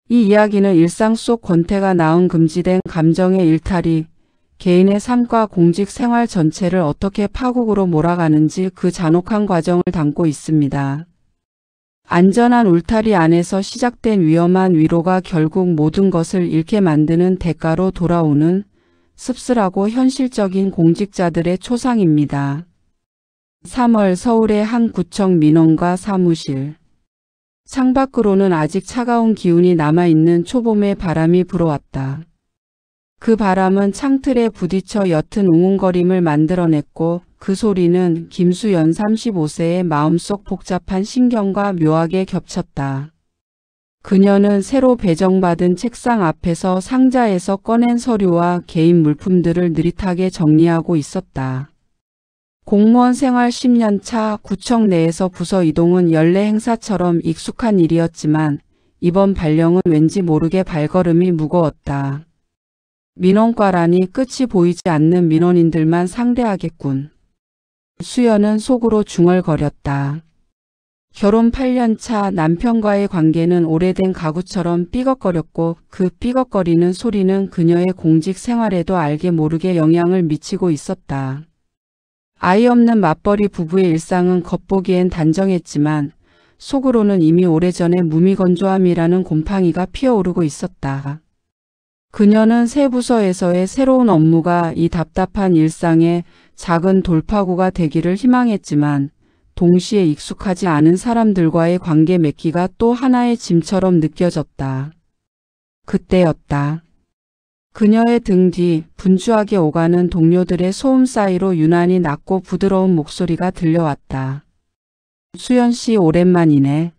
이 이야기는 일상 속 권태가 낳은 금지된 감정의 일탈이 개인의 삶과 공직 생활 전체를 어떻게 파국으로 몰아가는지 그 잔혹한 과정을 담고 있습니다. 안전한 울타리 안에서 시작된 위험한 위로가 결국 모든 것을 잃게 만드는 대가로 돌아오는 씁쓸하고 현실적인 공직자들의 초상입니다. 3월 서울의 한 구청 민원과 사무실. 창밖으로는 아직 차가운 기운이 남아있는 초봄의 바람이 불어왔다. 그 바람은 창틀에 부딪혀 옅은 웅웅거림을 만들어냈고 그 소리는 김수연 35세의 마음속 복잡한 신경과 묘하게 겹쳤다. 그녀는 새로 배정받은 책상 앞에서 상자에서 꺼낸 서류와 개인 물품들을 느릿하게 정리하고 있었다. 공무원 생활 10년 차 구청 내에서 부서 이동은 연례 행사처럼 익숙한 일이었지만 이번 발령은 왠지 모르게 발걸음이 무거웠다. 민원과라니 끝이 보이지 않는 민원인들만 상대하겠군. 수연은 속으로 중얼거렸다. 결혼 8년 차 남편과의 관계는 오래된 가구처럼 삐걱거렸고 그 삐걱거리는 소리는 그녀의 공직 생활에도 알게 모르게 영향을 미치고 있었다. 아이 없는 맞벌이 부부의 일상은 겉보기엔 단정했지만 속으로는 이미 오래전에 무미건조함이라는 곰팡이가 피어오르고 있었다. 그녀는 새 부서에서의 새로운 업무가 이 답답한 일상의 작은 돌파구가 되기를 희망했지만 동시에 익숙하지 않은 사람들과의 관계 맺기가 또 하나의 짐처럼 느껴졌다. 그때였다. 그녀의 등 뒤 분주하게 오가는 동료들의 소음 사이로 유난히 낮고 부드러운 목소리가 들려왔다. 수연 씨 오랜만이네.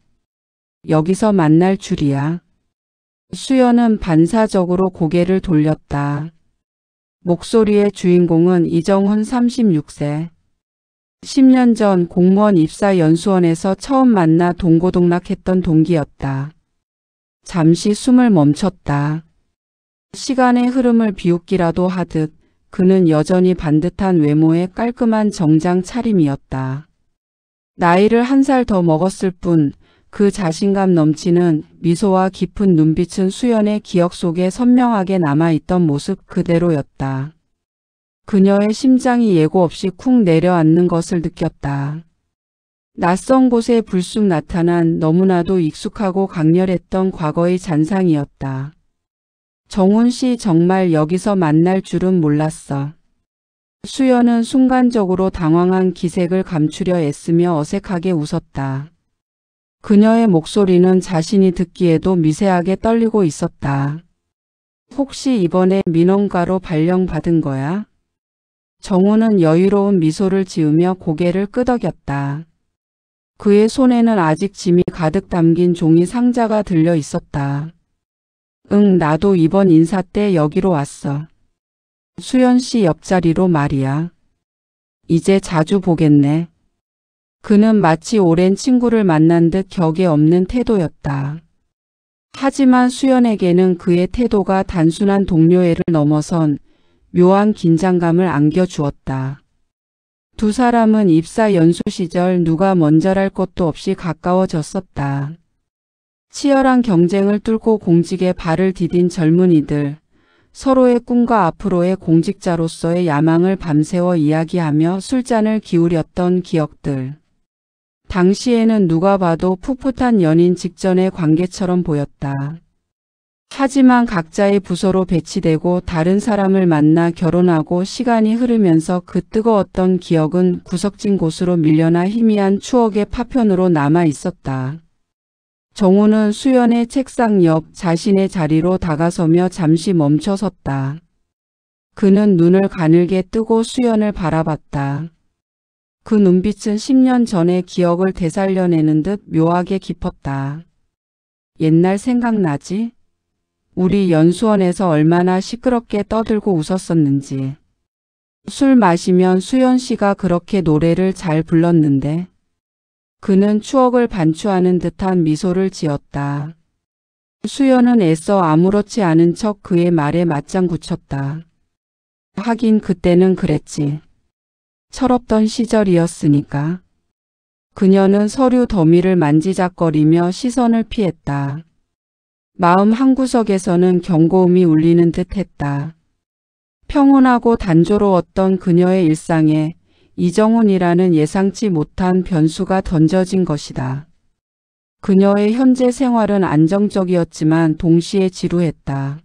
여기서 만날 줄이야. 수연은 반사적으로 고개를 돌렸다. 목소리의 주인공은 이정훈 36세. 10년 전 공무원 입사 연수원에서 처음 만나 동고동락했던 동기였다. 잠시 숨을 멈췄다. 시간의 흐름을 비웃기라도 하듯 그는 여전히 반듯한 외모의 깔끔한 정장 차림이었다. 나이를 한 살 더 먹었을 뿐 그 자신감 넘치는 미소와 깊은 눈빛은 수연의 기억 속에 선명하게 남아있던 모습 그대로였다. 그녀의 심장이 예고 없이 쿵 내려앉는 것을 느꼈다. 낯선 곳에 불쑥 나타난 너무나도 익숙하고 강렬했던 과거의 잔상이었다. 정훈 씨 정말 여기서 만날 줄은 몰랐어. 수연은 순간적으로 당황한 기색을 감추려 애쓰며 어색하게 웃었다. 그녀의 목소리는 자신이 듣기에도 미세하게 떨리고 있었다. 혹시 이번에 민원과로 발령받은 거야? 정훈은 여유로운 미소를 지으며 고개를 끄덕였다. 그의 손에는 아직 짐이 가득 담긴 종이 상자가 들려 있었다. 응, 나도 이번 인사 때 여기로 왔어. 수연 씨 옆자리로 말이야. 이제 자주 보겠네. 그는 마치 오랜 친구를 만난 듯 격에 없는 태도였다. 하지만 수연에게는 그의 태도가 단순한 동료애를 넘어선 묘한 긴장감을 안겨주었다. 두 사람은 입사 연수 시절 누가 먼저랄 것도 없이 가까워졌었다. 치열한 경쟁을 뚫고 공직에 발을 디딘 젊은이들, 서로의 꿈과 앞으로의 공직자로서의 야망을 밤새워 이야기하며 술잔을 기울였던 기억들. 당시에는 누가 봐도 풋풋한 연인 직전의 관계처럼 보였다. 하지만 각자의 부서로 배치되고 다른 사람을 만나 결혼하고 시간이 흐르면서 그 뜨거웠던 기억은 구석진 곳으로 밀려나 희미한 추억의 파편으로 남아 있었다. 정훈은 수연의 책상 옆 자신의 자리로 다가서며 잠시 멈춰섰다. 그는 눈을 가늘게 뜨고 수연을 바라봤다. 그 눈빛은 10년 전의 기억을 되살려내는 듯 묘하게 깊었다. 옛날 생각나지? 우리 연수원에서 얼마나 시끄럽게 떠들고 웃었었는지. 술 마시면 수연 씨가 그렇게 노래를 잘 불렀는데. 그는 추억을 반추하는 듯한 미소를 지었다. 수연은 애써 아무렇지 않은 척 그의 말에 맞장 붙였다. 하긴 그때는 그랬지. 철없던 시절이었으니까. 그녀는 서류 더미를 만지작거리며 시선을 피했다. 마음 한구석에서는 경고음이 울리는 듯 했다. 평온하고 단조로웠던 그녀의 일상에 이정훈이라는 예상치 못한 변수가 던져진 것이다. 그녀의 현재 생활은 안정적이었지만 동시에 지루했다.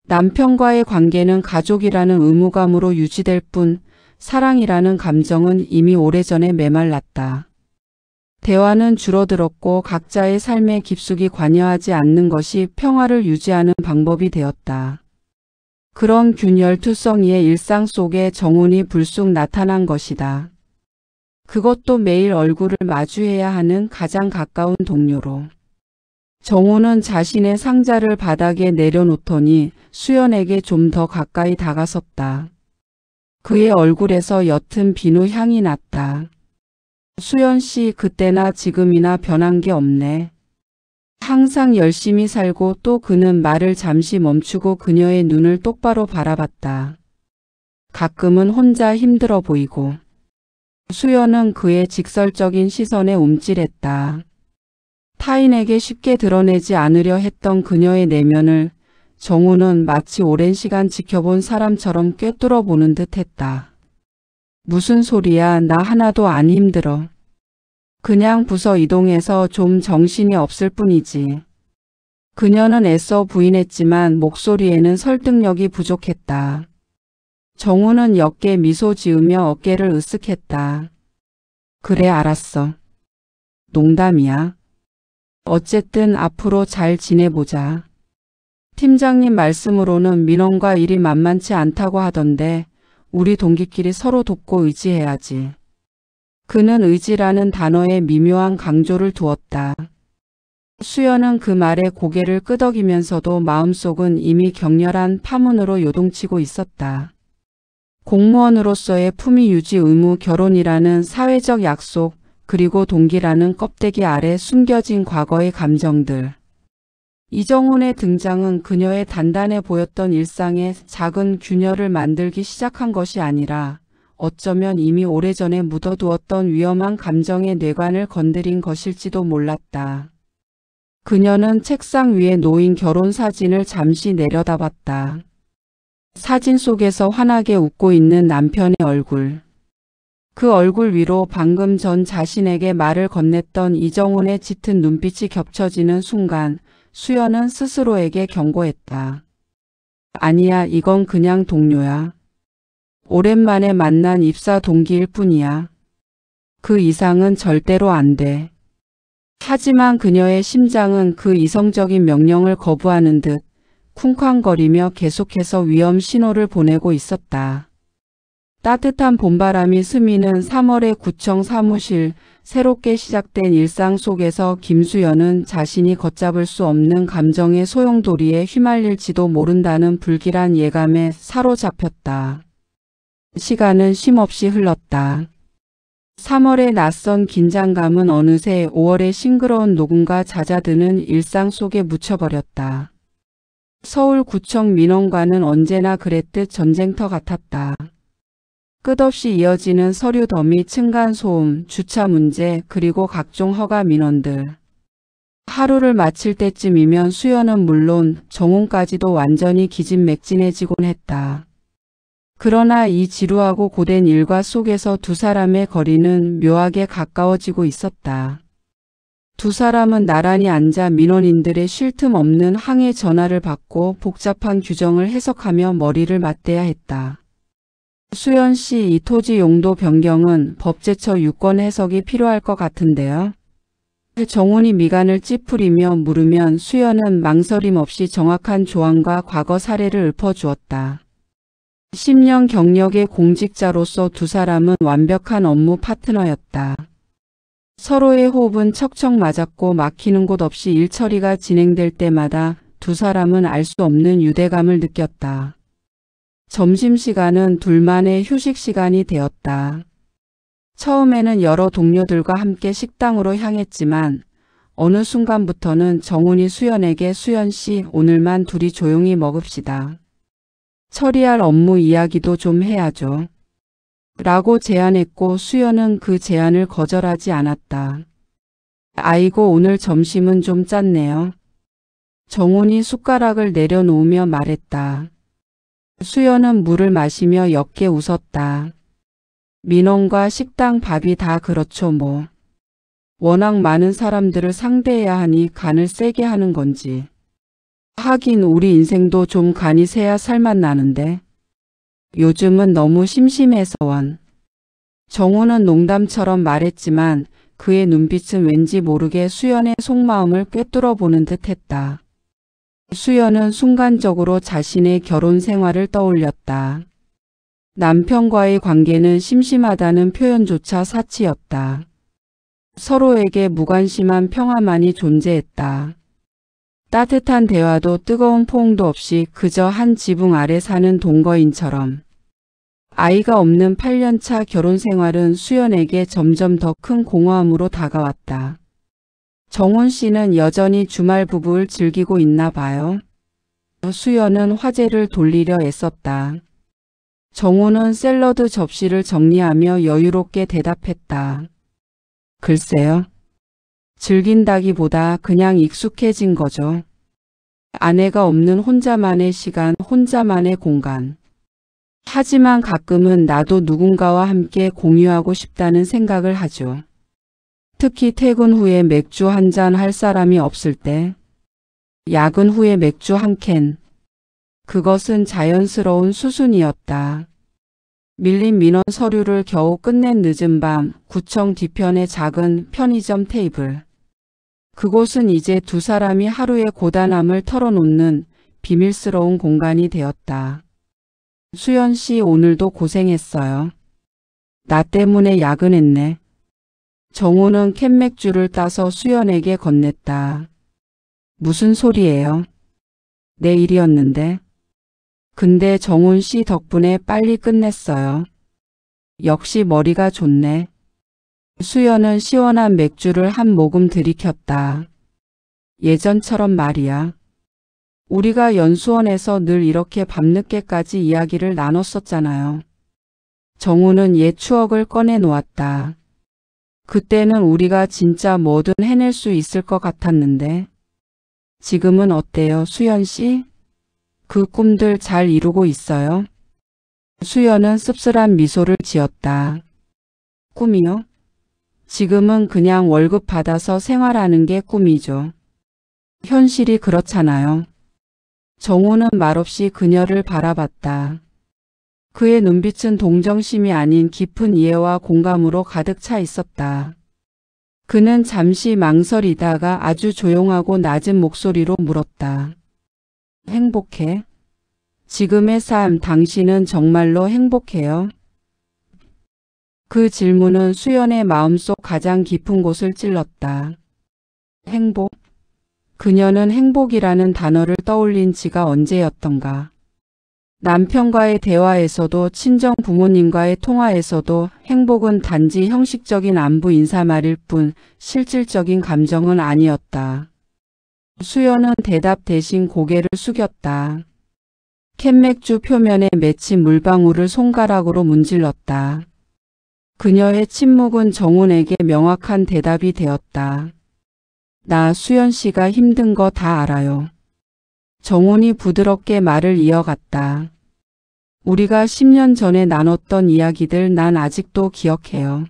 남편과의 관계는 가족이라는 의무감으로 유지될 뿐 사랑이라는 감정은 이미 오래전에 메말랐다. 대화는 줄어들었고 각자의 삶에 깊숙이 관여하지 않는 것이 평화를 유지하는 방법이 되었다. 그런 균열투성이의 일상 속에 정훈이 불쑥 나타난 것이다. 그것도 매일 얼굴을 마주해야 하는 가장 가까운 동료로. 정훈은 자신의 상자를 바닥에 내려놓더니 수연에게 좀 더 가까이 다가섰다. 그의 얼굴에서 옅은 비누 향이 났다. 수연 씨, 그때나 지금이나 변한 게 없네. 항상 열심히 살고. 또 그는 말을 잠시 멈추고 그녀의 눈을 똑바로 바라봤다. 가끔은 혼자 힘들어 보이고. 수연은 그의 직설적인 시선에 움찔했다. 타인에게 쉽게 드러내지 않으려 했던 그녀의 내면을 정훈은 마치 오랜 시간 지켜본 사람처럼 꿰뚫어 보는 듯 했다. 무슨 소리야, 나 하나도 안 힘들어. 그냥 부서 이동해서 좀 정신이 없을 뿐이지. 그녀는 애써 부인했지만 목소리에는 설득력이 부족했다. 정훈은 옅게 미소 지으며 어깨를 으쓱했다. 그래, 알았어. 농담이야. 어쨌든 앞으로 잘 지내보자. 팀장님 말씀으로는 민원과 일이 만만치 않다고 하던데 우리 동기끼리 서로 돕고 의지해야지. 그는 의지라는 단어에 미묘한 강조를 두었다. 수연은 그 말에 고개를 끄덕이면서도 마음속은 이미 격렬한 파문으로 요동치고 있었다. 공무원으로서의 품위 유지 의무, 결혼이라는 사회적 약속, 그리고 동기라는 껍데기 아래 숨겨진 과거의 감정들. 이정훈의 등장은 그녀의 단단해 보였던 일상에 작은 균열을 만들기 시작한 것이 아니라 어쩌면 이미 오래전에 묻어두었던 위험한 감정의 뇌관을 건드린 것일지도 몰랐다. 그녀는 책상 위에 놓인 결혼 사진을 잠시 내려다봤다. 사진 속에서 환하게 웃고 있는 남편의 얼굴. 그 얼굴 위로 방금 전 자신에게 말을 건넸던 이정훈의 짙은 눈빛이 겹쳐지는 순간 수연은 스스로에게 경고했다. 아니야, 이건 그냥 동료야. 오랜만에 만난 입사 동기일 뿐이야. 그 이상은 절대로 안 돼. 하지만 그녀의 심장은 그 이성적인 명령을 거부하는 듯 쿵쾅거리며 계속해서 위험 신호를 보내고 있었다. 따뜻한 봄바람이 스미는 3월의 구청 사무실, 새롭게 시작된 일상 속에서 김수연은 자신이 걷잡을 수 없는 감정의 소용돌이에 휘말릴지도 모른다는 불길한 예감에 사로잡혔다. 시간은 쉼없이 흘렀다. 3월의 낯선 긴장감은 어느새 5월의 싱그러운 녹음과 잦아드는 일상 속에 묻혀버렸다. 서울구청 민원과는 언제나 그랬듯 전쟁터 같았다. 끝없이 이어지는 서류 더미, 층간소음, 주차 문제, 그리고 각종 허가 민원들. 하루를 마칠 때쯤이면 수연은 물론 정훈까지도 완전히 기진맥진해지곤 했다. 그러나 이 지루하고 고된 일과 속에서 두 사람의 거리는 묘하게 가까워지고 있었다. 두 사람은 나란히 앉아 민원인들의 쉴 틈 없는 항해 전화를 받고 복잡한 규정을 해석하며 머리를 맞대야 했다. 수연 씨, 이 토지 용도 변경은 법제처 유권 해석이 필요할 것 같은데요. 정훈이 미간을 찌푸리며 물으면 수연은 망설임 없이 정확한 조항과 과거 사례를 읊어주었다. 10년 경력의 공직자로서 두 사람은 완벽한 업무 파트너였다. 서로의 호흡은 척척 맞았고 막히는 곳 없이 일 처리가 진행될 때마다 두 사람은 알 수 없는 유대감을 느꼈다. 점심시간은 둘만의 휴식 시간이 되었다. 처음에는 여러 동료들과 함께 식당으로 향했지만 어느 순간부터는 정훈이 수연에게 수연 씨, 오늘만 둘이 조용히 먹읍시다. 처리할 업무 이야기도 좀 해야죠. 라고 제안했고 수연은 그 제안을 거절하지 않았다. 아이고, 오늘 점심은 좀 짰네요. 정훈이 숟가락을 내려놓으며 말했다. 수연은 물을 마시며 옅게 웃었다. 민원과 식당 밥이 다 그렇죠 뭐. 워낙 많은 사람들을 상대해야 하니 간을 세게 하는 건지. 하긴 우리 인생도 좀 간이 세야 살맛 나는데. 요즘은 너무 심심해서 원. 정훈은 농담처럼 말했지만 그의 눈빛은 왠지 모르게 수연의 속마음을 꿰뚫어 보는 듯 했다. 수연은 순간적으로 자신의 결혼 생활을 떠올렸다. 남편과의 관계는 심심하다는 표현조차 사치였다. 서로에게 무관심한 평화만이 존재했다. 따뜻한 대화도 뜨거운 포옹도 없이 그저 한 지붕 아래 사는 동거인처럼. 아이가 없는 8년차 결혼 생활은 수연에게 점점 더 큰 공허함으로 다가왔다. 정훈 씨는 여전히 주말 부부를 즐기고 있나 봐요. 수연은 화제를 돌리려 애썼다. 정훈은 샐러드 접시를 정리하며 여유롭게 대답했다. 글쎄요. 즐긴다기보다 그냥 익숙해진 거죠. 아내가 없는 혼자만의 시간, 혼자만의 공간. 하지만 가끔은 나도 누군가와 함께 공유하고 싶다는 생각을 하죠. 특히 퇴근 후에 맥주 한 잔 할 사람이 없을 때. 야근 후에 맥주 한 캔. 그것은 자연스러운 수순이었다. 밀린 민원 서류를 겨우 끝낸 늦은 밤, 구청 뒤편의 작은 편의점 테이블. 그곳은 이제 두 사람이 하루의 고단함을 털어놓는 비밀스러운 공간이 되었다. 수연 씨 오늘도 고생했어요. 나 때문에 야근했네. 정훈은 캔맥주를 따서 수연에게 건넸다. 무슨 소리예요? 내 일이었는데. 근데 정훈 씨 덕분에 빨리 끝냈어요. 역시 머리가 좋네. 수연은 시원한 맥주를 한 모금 들이켰다. 예전처럼 말이야. 우리가 연수원에서 늘 이렇게 밤늦게까지 이야기를 나눴었잖아요. 정훈은 옛 추억을 꺼내 놓았다. 그때는 우리가 진짜 뭐든 해낼 수 있을 것 같았는데. 지금은 어때요, 수연 씨? 그 꿈들 잘 이루고 있어요? 수연은 씁쓸한 미소를 지었다. 꿈이요? 지금은 그냥 월급 받아서 생활하는 게 꿈이죠. 현실이 그렇잖아요. 정훈은 말없이 그녀를 바라봤다. 그의 눈빛은 동정심이 아닌 깊은 이해와 공감으로 가득 차 있었다. 그는 잠시 망설이다가 아주 조용하고 낮은 목소리로 물었다. 행복해? 지금의 삶 당신은 정말로 행복해요? 그 질문은 수연의 마음속 가장 깊은 곳을 찔렀다. 행복? 그녀는 행복이라는 단어를 떠올린 지가 언제였던가. 남편과의 대화에서도 친정 부모님과의 통화에서도 행복은 단지 형식적인 안부 인사말일 뿐 실질적인 감정은 아니었다. 수연은 대답 대신 고개를 숙였다. 캔맥주 표면에 맺힌 물방울을 손가락으로 문질렀다. 그녀의 침묵은 정훈에게 명확한 대답이 되었다. 나 수연 씨가 힘든 거 다 알아요. 정훈이 부드럽게 말을 이어갔다. 우리가 10년 전에 나눴던 이야기들 난 아직도 기억해요.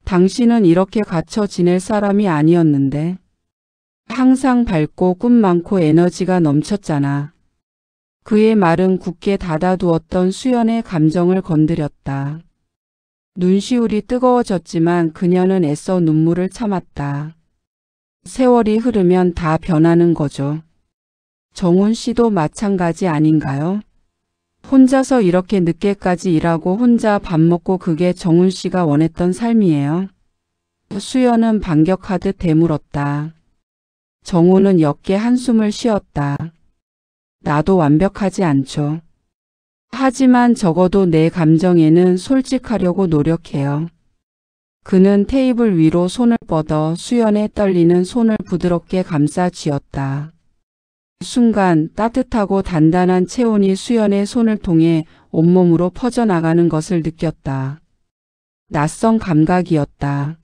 당신은 이렇게 갇혀 지낼 사람이 아니었는데. 항상 밝고 꿈 많고 에너지가 넘쳤잖아. 그의 말은 굳게 닫아두었던 수연의 감정을 건드렸다. 눈시울이 뜨거워졌지만 그녀는 애써 눈물을 참았다. 세월이 흐르면 다 변하는 거죠. 정훈 씨도 마찬가지 아닌가요? 혼자서 이렇게 늦게까지 일하고 혼자 밥 먹고 그게 정훈 씨가 원했던 삶이에요. 수연은 반격하듯 되물었다. 정훈은 옅게 한숨을 쉬었다. 나도 완벽하지 않죠. 하지만 적어도 내 감정에는 솔직하려고 노력해요. 그는 테이블 위로 손을 뻗어 수연의 떨리는 손을 부드럽게 감싸 쥐었다. 순간 따뜻하고 단단한 체온이 수연의 손을 통해 온몸으로 퍼져나가는 것을 느꼈다. 낯선 감각이었다.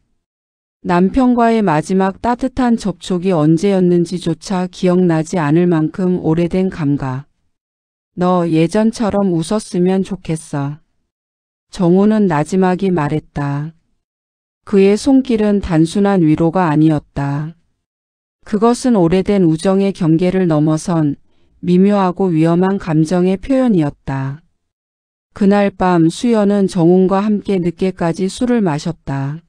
남편과의 마지막 따뜻한 접촉이 언제였는지조차 기억나지 않을 만큼 오래된 감각. 너 예전처럼 웃었으면 좋겠어. 정우는 나지막이 말했다. 그의 손길은 단순한 위로가 아니었다. 그것은 오래된 우정의 경계를 넘어선 미묘하고 위험한 감정의 표현이었다. 그날 밤 수연은 정훈과 함께 늦게까지 술을 마셨다.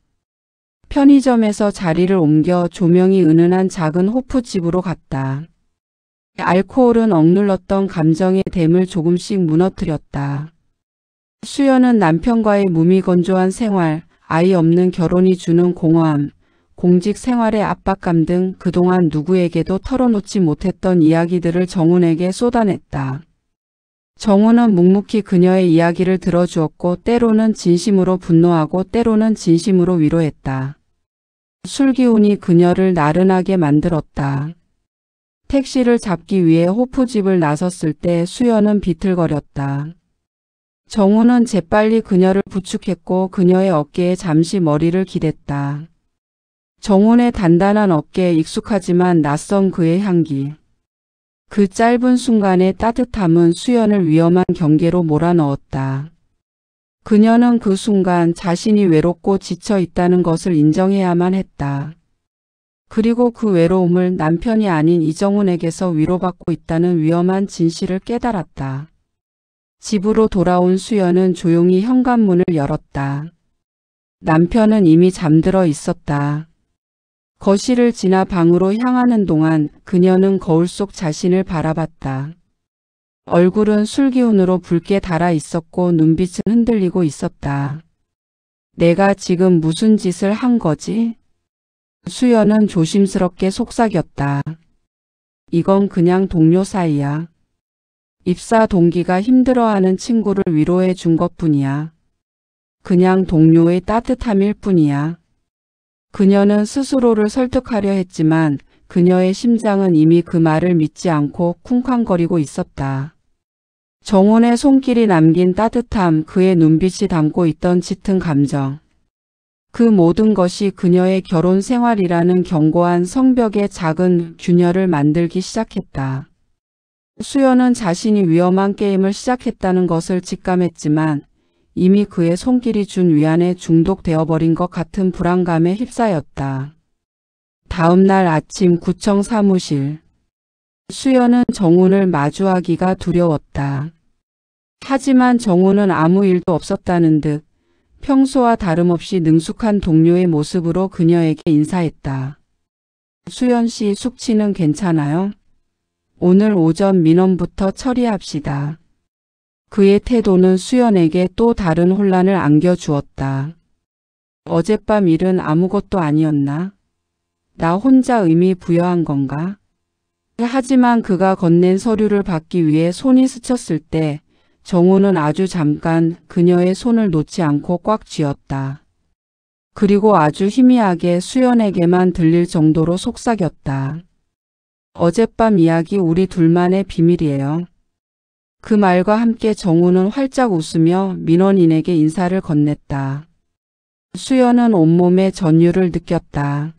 편의점에서 자리를 옮겨 조명이 은은한 작은 호프집으로 갔다. 알코올은 억눌렀던 감정의 댐을 조금씩 무너뜨렸다. 수연은 남편과의 무미건조한 생활, 아이 없는 결혼이 주는 공허함, 공직 생활의 압박감 등 그동안 누구에게도 털어놓지 못했던 이야기들을 정훈에게 쏟아냈다. 정훈은 묵묵히 그녀의 이야기를 들어주었고 때로는 진심으로 분노하고 때로는 진심으로 위로했다. 술기운이 그녀를 나른하게 만들었다. 택시를 잡기 위해 호프집을 나섰을 때 수연은 비틀거렸다. 정훈은 재빨리 그녀를 부축했고 그녀의 어깨에 잠시 머리를 기댔다. 정훈의 단단한 어깨에 익숙하지만 낯선 그의 향기. 그 짧은 순간의 따뜻함은 수연을 위험한 경계로 몰아넣었다. 그녀는 그 순간 자신이 외롭고 지쳐 있다는 것을 인정해야만 했다. 그리고 그 외로움을 남편이 아닌 이정훈에게서 위로받고 있다는 위험한 진실을 깨달았다. 집으로 돌아온 수연은 조용히 현관문을 열었다. 남편은 이미 잠들어 있었다. 거실을 지나 방으로 향하는 동안 그녀는 거울 속 자신을 바라봤다. 얼굴은 술기운으로 붉게 달아 있었고 눈빛은 흔들리고 있었다. 내가 지금 무슨 짓을 한 거지? 수연은 조심스럽게 속삭였다. 이건 그냥 동료 사이야. 입사 동기가 힘들어하는 친구를 위로해 준 것뿐이야. 그냥 동료의 따뜻함일 뿐이야. 그녀는 스스로를 설득하려 했지만 그녀의 심장은 이미 그 말을 믿지 않고 쿵쾅거리고 있었다. 정훈의 손길이 남긴 따뜻함, 그의 눈빛이 담고 있던 짙은 감정. 그 모든 것이 그녀의 결혼 생활이라는 견고한 성벽의 작은 균열을 만들기 시작했다. 수연은 자신이 위험한 게임을 시작했다는 것을 직감했지만 이미 그의 손길이 준 위안에 중독되어버린 것 같은 불안감에 휩싸였다. 다음 날 아침 구청 사무실. 수연은 정훈을 마주하기가 두려웠다. 하지만 정훈은 아무 일도 없었다는 듯 평소와 다름없이 능숙한 동료의 모습으로 그녀에게 인사했다. 수연 씨 숙취는 괜찮아요? 오늘 오전 민원부터 처리합시다. 그의 태도는 수연에게 또 다른 혼란을 안겨주었다. 어젯밤 일은 아무것도 아니었나? 나 혼자 의미 부여한 건가? 하지만 그가 건넨 서류를 받기 위해 손이 스쳤을 때 정훈은 아주 잠깐 그녀의 손을 놓지 않고 꽉 쥐었다. 그리고 아주 희미하게 수연에게만 들릴 정도로 속삭였다. 어젯밤 이야기 우리 둘만의 비밀이에요. 그 말과 함께 정훈은 활짝 웃으며 민원인에게 인사를 건넸다. 수연은 온몸에 전율을 느꼈다.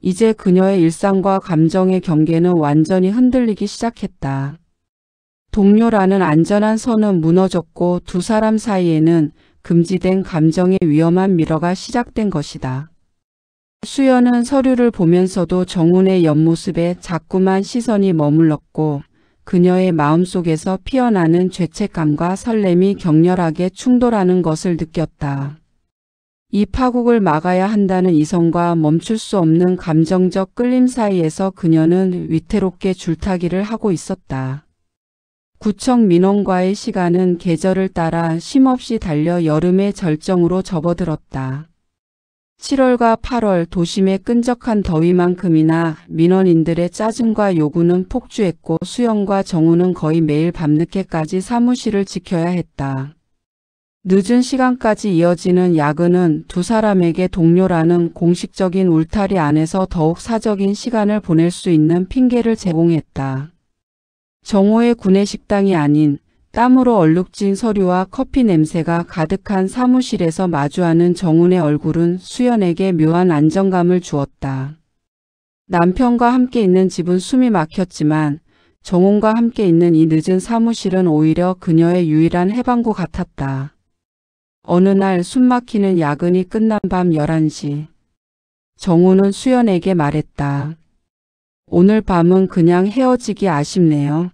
이제 그녀의 일상과 감정의 경계는 완전히 흔들리기 시작했다. 동료라는 안전한 선은 무너졌고 두 사람 사이에는 금지된 감정의 위험한 미러가 시작된 것이다. 수연은 서류를 보면서도 정훈의 옆모습에 자꾸만 시선이 머물렀고 그녀의 마음속에서 피어나는 죄책감과 설렘이 격렬하게 충돌하는 것을 느꼈다. 이 파국을 막아야 한다는 이성과 멈출 수 없는 감정적 끌림 사이에서 그녀는 위태롭게 줄타기를 하고 있었다. 구청 민원과의 시간은 계절을 따라 쉼없이 달려 여름의 절정으로 접어들었다. 7월과 8월 도심의 끈적한 더위만큼이나 민원인들의 짜증과 요구는 폭주했고 수연과 정훈은 거의 매일 밤늦게까지 사무실을 지켜야 했다. 늦은 시간까지 이어지는 야근은 두 사람에게 동료라는 공식적인 울타리 안에서 더욱 사적인 시간을 보낼 수 있는 핑계를 제공했다. 정오의 구내식당이 아닌 땀으로 얼룩진 서류와 커피 냄새가 가득한 사무실에서 마주하는 정훈의 얼굴은 수연에게 묘한 안정감을 주었다. 남편과 함께 있는 집은 숨이 막혔지만 정훈과 함께 있는 이 늦은 사무실은 오히려 그녀의 유일한 해방구 같았다. 어느 날 숨막히는 야근이 끝난 밤 11시. 정훈은 수연에게 말했다. 오늘 밤은 그냥 헤어지기 아쉽네요.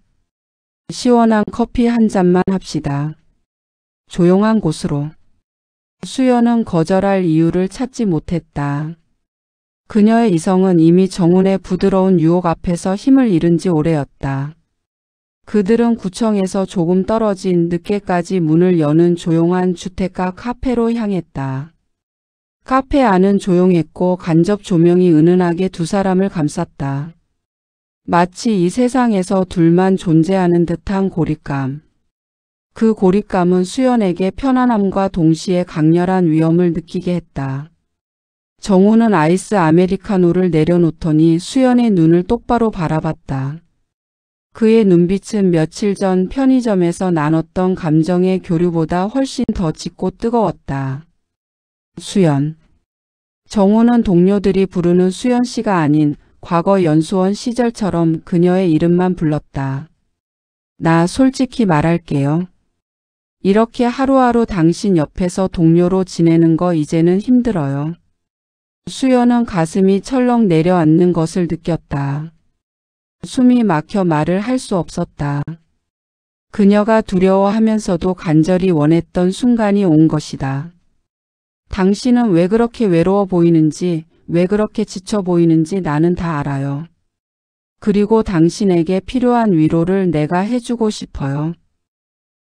시원한 커피 한 잔만 합시다. 조용한 곳으로. 수연은 거절할 이유를 찾지 못했다. 그녀의 이성은 이미 정훈의 부드러운 유혹 앞에서 힘을 잃은 지 오래였다. 그들은 구청에서 조금 떨어진 늦게까지 문을 여는 조용한 주택가 카페로 향했다. 카페 안은 조용했고 간접 조명이 은은하게 두 사람을 감쌌다. 마치 이 세상에서 둘만 존재하는 듯한 고립감. 그 고립감은 수연에게 편안함과 동시에 강렬한 위험을 느끼게 했다. 정훈은 아이스 아메리카노를 내려놓더니 수연의 눈을 똑바로 바라봤다. 그의 눈빛은 며칠 전 편의점에서 나눴던 감정의 교류보다 훨씬 더 짙고 뜨거웠다. 수연. 정훈은 동료들이 부르는 수연 씨가 아닌 과거 연수원 시절처럼 그녀의 이름만 불렀다. 나 솔직히 말할게요. 이렇게 하루하루 당신 옆에서 동료로 지내는 거 이제는 힘들어요. 수연은 가슴이 철렁 내려앉는 것을 느꼈다. 숨이 막혀 말을 할 수 없었다. 그녀가 두려워하면서도 간절히 원했던 순간이 온 것이다. 당신은 왜 그렇게 외로워 보이는지, 왜 그렇게 지쳐 보이는지 나는 다 알아요. 그리고 당신에게 필요한 위로를 내가 해주고 싶어요.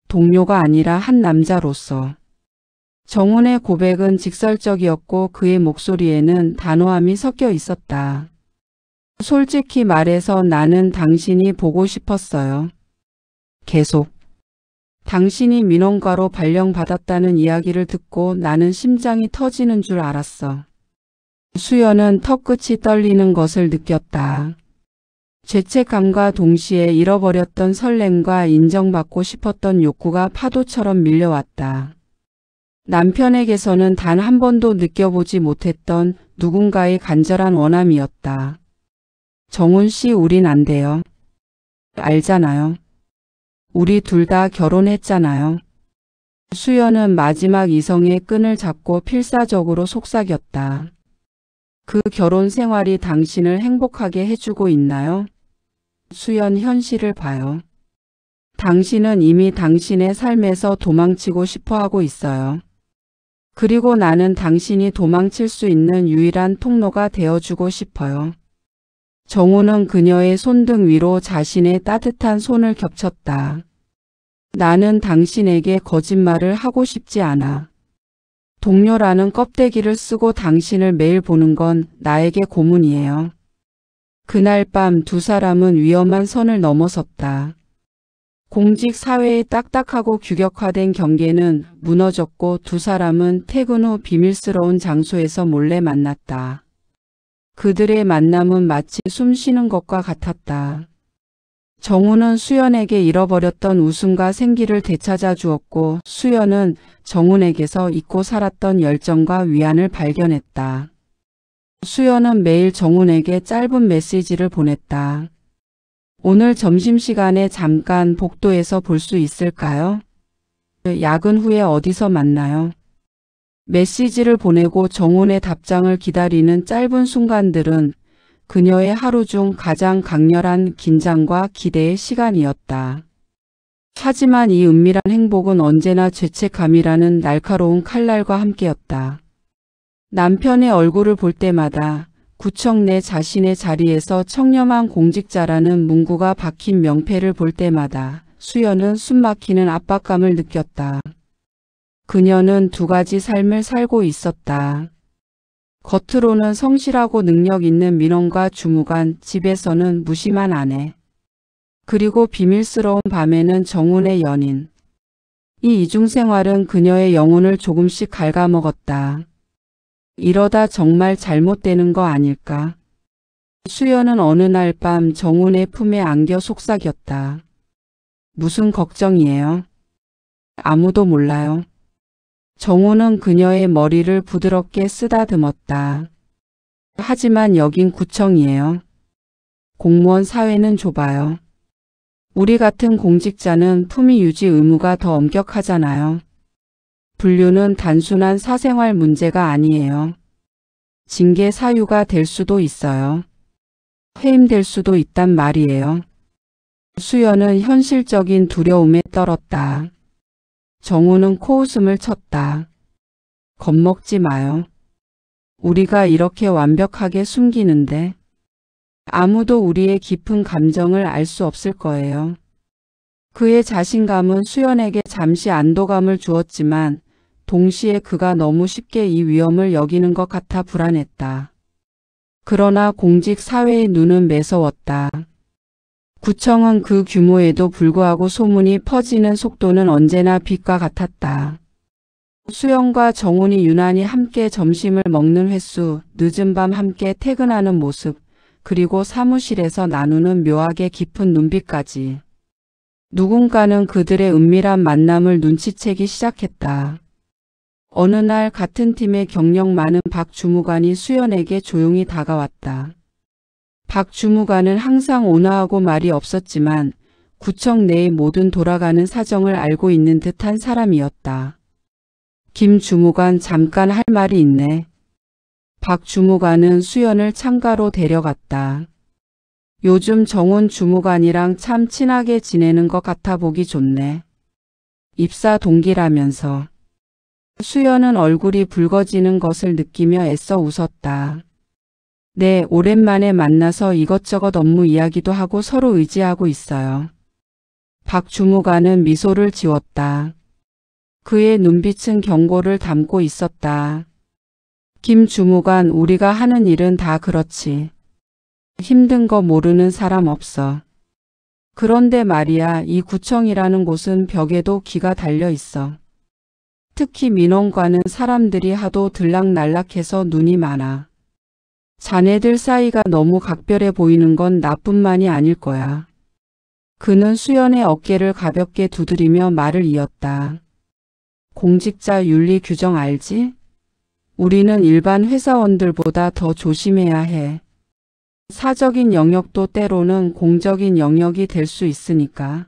동료가 아니라 한 남자로서. 정훈의 고백은 직설적이었고 그의 목소리에는 단호함이 섞여 있었다. 솔직히 말해서 나는 당신이 보고 싶었어요. 계속. 당신이 민원과로 발령받았다는 이야기를 듣고 나는 심장이 터지는 줄 알았어. 수연은 턱끝이 떨리는 것을 느꼈다. 죄책감과 동시에 잃어버렸던 설렘과 인정받고 싶었던 욕구가 파도처럼 밀려왔다. 남편에게서는 단 한 번도 느껴보지 못했던 누군가의 간절한 원함이었다. 정훈 씨, 우린 안 돼요. 알잖아요. 우리 둘 다 결혼했잖아요. 수연은 마지막 이성의 끈을 잡고 필사적으로 속삭였다. 그 결혼 생활이 당신을 행복하게 해주고 있나요? 수연, 현실을 봐요. 당신은 이미 당신의 삶에서 도망치고 싶어 하고 있어요. 그리고 나는 당신이 도망칠 수 있는 유일한 통로가 되어주고 싶어요. 정훈은 그녀의 손등 위로 자신의 따뜻한 손을 겹쳤다. 나는 당신에게 거짓말을 하고 싶지 않아. 동료라는 껍데기를 쓰고 당신을 매일 보는 건 나에게 고문이에요. 그날 밤 두 사람은 위험한 선을 넘어섰다. 공직 사회의 딱딱하고 규격화된 경계는 무너졌고 두 사람은 퇴근 후 비밀스러운 장소에서 몰래 만났다. 그들의 만남은 마치 숨 쉬는 것과 같았다. 정훈은 수연에게 잃어버렸던 웃음과 생기를 되찾아 주었고 수연은 정훈에게서 잊고 살았던 열정과 위안을 발견했다. 수연은 매일 정훈에게 짧은 메시지를 보냈다. 오늘 점심시간에 잠깐 복도에서 볼 수 있을까요? 야근 후에 어디서 만나요? 메시지를 보내고 정훈의 답장을 기다리는 짧은 순간들은 그녀의 하루 중 가장 강렬한 긴장과 기대의 시간이었다. 하지만 이 은밀한 행복은 언제나 죄책감이라는 날카로운 칼날과 함께였다. 남편의 얼굴을 볼 때마다 구청 내 자신의 자리에서 청렴한 공직자라는 문구가 박힌 명패를 볼 때마다 수연은 숨막히는 압박감을 느꼈다. 그녀는 두 가지 삶을 살고 있었다. 겉으로는 성실하고 능력 있는 민원과 주무관, 집에서는 무심한 아내. 그리고 비밀스러운 밤에는 정훈의 연인. 이 이중생활은 그녀의 영혼을 조금씩 갉아먹었다. 이러다 정말 잘못되는 거 아닐까? 수연은 어느 날 밤 정훈의 품에 안겨 속삭였다. 무슨 걱정이에요? 아무도 몰라요. 정우는 그녀의 머리를 부드럽게 쓰다듬었다. 하지만 여긴 구청이에요. 공무원 사회는 좁아요. 우리 같은 공직자는 품위 유지 의무가 더 엄격하잖아요. 분류는 단순한 사생활 문제가 아니에요. 징계 사유가 될 수도 있어요. 해임될 수도 있단 말이에요. 수연은 현실적인 두려움에 떨었다. 정우는 코웃음을 쳤다. 겁먹지 마요. 우리가 이렇게 완벽하게 숨기는데 아무도 우리의 깊은 감정을 알 수 없을 거예요. 그의 자신감은 수연에게 잠시 안도감을 주었지만 동시에 그가 너무 쉽게 이 위험을 여기는 것 같아 불안했다. 그러나 공직 사회의 눈은 매서웠다. 구청은 그 규모에도 불구하고 소문이 퍼지는 속도는 언제나 빛과 같았다. 수연과 정훈이 유난히 함께 점심을 먹는 횟수, 늦은 밤 함께 퇴근하는 모습, 그리고 사무실에서 나누는 묘하게 깊은 눈빛까지. 누군가는 그들의 은밀한 만남을 눈치채기 시작했다. 어느 날 같은 팀의 경력 많은 박 주무관이 수연에게 조용히 다가왔다. 박 주무관은 항상 온화하고 말이 없었지만 구청 내의 모든 돌아가는 사정을 알고 있는 듯한 사람이었다. 김 주무관 잠깐 할 말이 있네. 박 주무관은 수연을 창가로 데려갔다. 요즘 정훈 주무관이랑 참 친하게 지내는 것 같아 보기 좋네. 입사 동기라면서. 수연은 얼굴이 붉어지는 것을 느끼며 애써 웃었다. 네, 오랜만에 만나서 이것저것 업무 이야기도 하고 서로 의지하고 있어요. 박 주무관은 미소를 지웠다. 그의 눈빛은 경고를 담고 있었다. 김 주무관, 우리가 하는 일은 다 그렇지. 힘든 거 모르는 사람 없어. 그런데 말이야, 이 구청이라는 곳은 벽에도 기가 달려 있어. 특히 민원과는 사람들이 하도 들락날락해서 눈이 많아. 자네들 사이가 너무 각별해 보이는 건 나뿐만이 아닐 거야. 그는 수연의 어깨를 가볍게 두드리며 말을 이었다. 공직자 윤리 규정 알지? 우리는 일반 회사원들보다 더 조심해야 해. 사적인 영역도 때로는 공적인 영역이 될 수 있으니까.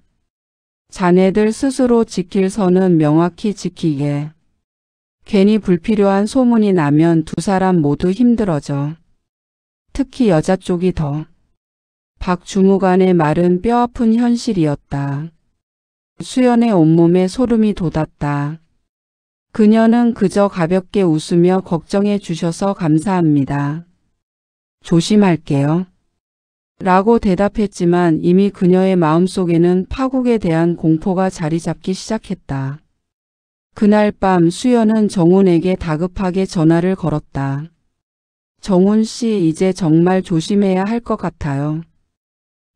자네들 스스로 지킬 선은 명확히 지키게. 괜히 불필요한 소문이 나면 두 사람 모두 힘들어져. 특히 여자 쪽이 더. 박 주무관의 말은 뼈아픈 현실이었다. 수연의 온몸에 소름이 돋았다. 그녀는 그저 가볍게 웃으며 걱정해 주셔서 감사합니다. 조심할게요. 라고 대답했지만 이미 그녀의 마음속에는 파국에 대한 공포가 자리 잡기 시작했다. 그날 밤 수연은 정훈에게 다급하게 전화를 걸었다. 정훈 씨, 이제 정말 조심해야 할 것 같아요.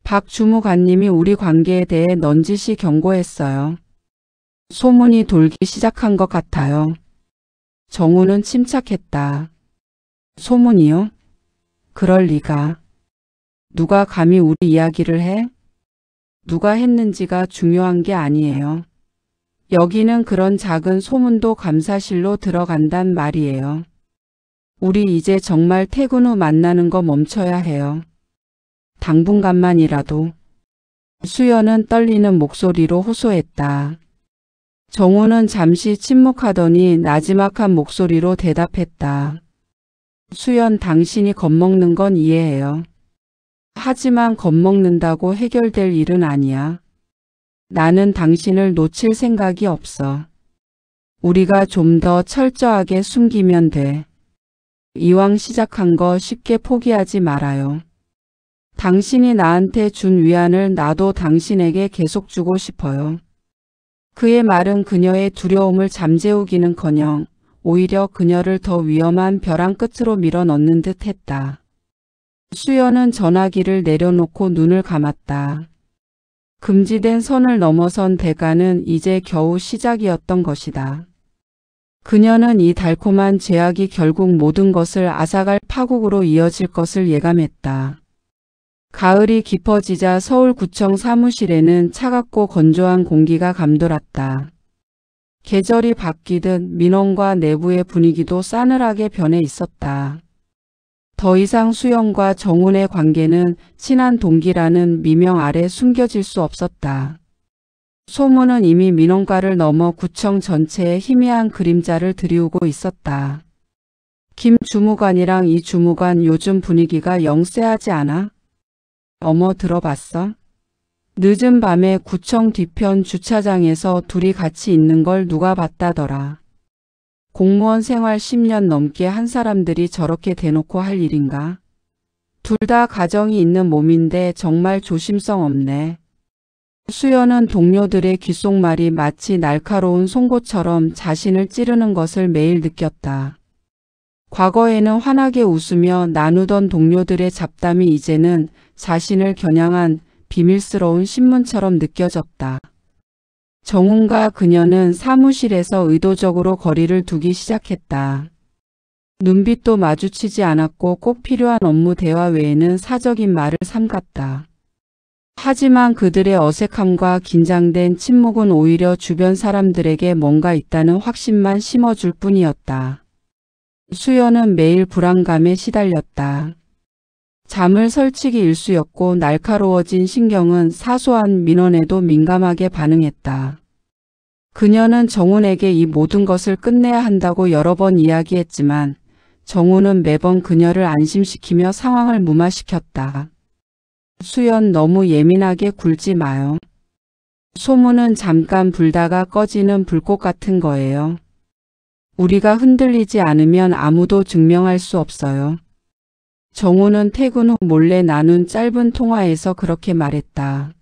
박 주무관님이 우리 관계에 대해 넌지시 경고했어요. 소문이 돌기 시작한 것 같아요. 정훈은 침착했다. 소문이요? 그럴 리가. 누가 감히 우리 이야기를 해? 누가 했는지가 중요한 게 아니에요. 여기는 그런 작은 소문도 감사실로 들어간단 말이에요. 우리 이제 정말 퇴근 후 만나는 거 멈춰야 해요. 당분간만이라도. 수연은 떨리는 목소리로 호소했다. 정우는 잠시 침묵하더니 나지막한 목소리로 대답했다. 수연, 당신이 겁먹는 건 이해해요. 하지만 겁먹는다고 해결될 일은 아니야. 나는 당신을 놓칠 생각이 없어. 우리가 좀 더 철저하게 숨기면 돼. 이왕 시작한 거 쉽게 포기하지 말아요. 당신이 나한테 준 위안을 나도 당신에게 계속 주고 싶어요. 그의 말은 그녀의 두려움을 잠재우기는커녕 오히려 그녀를 더 위험한 벼랑 끝으로 밀어넣는 듯 했다. 수연은 전화기를 내려놓고 눈을 감았다. 금지된 선을 넘어선 대가는 이제 겨우 시작이었던 것이다. 그녀는 이 달콤한 제약이 결국 모든 것을 앗아갈 파국으로 이어질 것을 예감했다. 가을이 깊어지자 서울구청 사무실에는 차갑고 건조한 공기가 감돌았다. 계절이 바뀌듯 민원과 내부의 분위기도 싸늘하게 변해 있었다. 더 이상 수연과 정훈의 관계는 친한 동기라는 미명 아래 숨겨질 수 없었다. 소문은 이미 민원과를 넘어 구청 전체에 희미한 그림자를 드리우고 있었다. 김 주무관이랑 이 주무관 요즘 분위기가 영 쎄하지 않아? 어머 들어봤어? 늦은 밤에 구청 뒤편 주차장에서 둘이 같이 있는 걸 누가 봤다더라. 공무원 생활 10년 넘게 한 사람들이 저렇게 대놓고 할 일인가? 둘 다 가정이 있는 몸인데 정말 조심성 없네. 수연은 동료들의 귓속말이 마치 날카로운 송곳처럼 자신을 찌르는 것을 매일 느꼈다. 과거에는 환하게 웃으며 나누던 동료들의 잡담이 이제는 자신을 겨냥한 비밀스러운 신문처럼 느껴졌다. 정훈과 그녀는 사무실에서 의도적으로 거리를 두기 시작했다. 눈빛도 마주치지 않았고 꼭 필요한 업무 대화 외에는 사적인 말을 삼갔다. 하지만 그들의 어색함과 긴장된 침묵은 오히려 주변 사람들에게 뭔가 있다는 확신만 심어줄 뿐이었다. 수연은 매일 불안감에 시달렸다. 잠을 설치기 일쑤였고 날카로워진 신경은 사소한 민원에도 민감하게 반응했다. 그녀는 정훈에게 이 모든 것을 끝내야 한다고 여러 번 이야기했지만 정훈은 매번 그녀를 안심시키며 상황을 무마시켰다. 수연 너무 예민하게 굴지 마요. 소문은 잠깐 불다가 꺼지는 불꽃 같은 거예요. 우리가 흔들리지 않으면 아무도 증명할 수 없어요. 정훈은 퇴근 후 몰래 나눈 짧은 통화에서 그렇게 말했다.